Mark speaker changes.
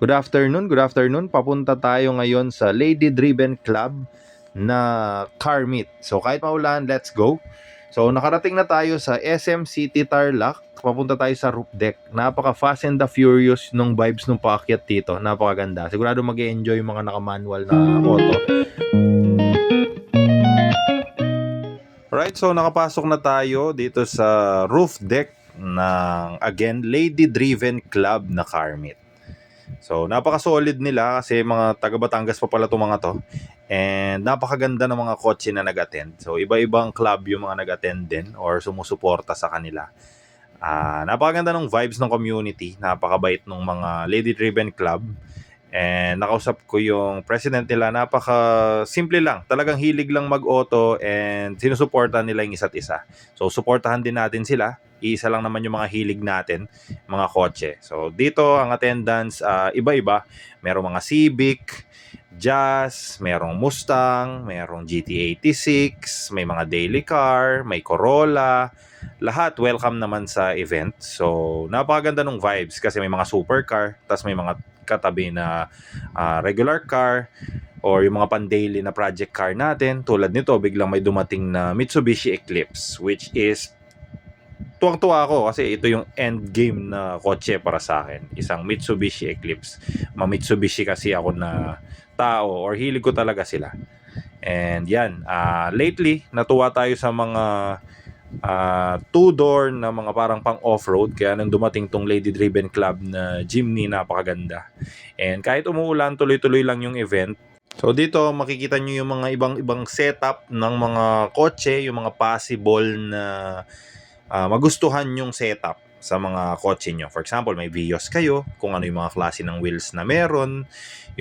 Speaker 1: Good afternoon. Papunta tayo ngayon sa Lady Driven Club na car meet. So kahit maulan, let's go. So nakarating na tayo sa SM City Tarlac. Papunta tayo sa roof deck. Napaka Fast and the Furious nung vibes nung paakyat dito. Napakaganda. Sigurado mag-e-enjoy yung mga naka-manual na auto. Right, so nakapasok na tayo dito sa roof deck ng, again, Lady Driven Club na car meet. So, napaka-solid nila kasi mga taga Batangas pa pala itong mga to. And napakaganda ng mga kotse na nag-attend. So, iba-ibang club yung mga nag-attend din or sumusuporta sa kanila. Napakaganda ng vibes ng community. Napakabait ng mga Lady-Driven Club. And nakausap ko yung president nila. Napaka-simple lang. Talagang hilig lang mag-auto and sinusuportahan nila yung isa't isa. So, suportahan din natin sila. Iisa lang naman yung mga hilig natin, mga kotse. So, dito ang attendance, iba-iba. Merong mga Civic, Jazz, merong Mustang, merong GT86, may mga daily car, may Corolla. Lahat welcome naman sa event. So, napakaganda ng vibes kasi may mga supercar, tas may mga katabi na regular car or yung mga pan-daily na project car natin. Tulad nito, biglang may dumating na Mitsubishi Eclipse, which is tuwang-tuwa ako kasi ito yung end game na kotse para sa akin. Isang Mitsubishi Eclipse. Ma-Mitsubishi kasi ako na tao or hilig ko talaga sila. And yan, lately, natuwa tayo sa mga two-door na mga parang pang off-road. Kaya nang dumating tong Lady Driven Club na jeepney, napakaganda. And kahit umuulan, tuloy-tuloy lang yung event. So dito makikita nyo yung mga ibang setup ng mga kotse, yung mga possible na magustuhan yung setup sa mga kotse nyo. For example, may Vios kayo, kung ano yung mga klase ng wheels na meron, yung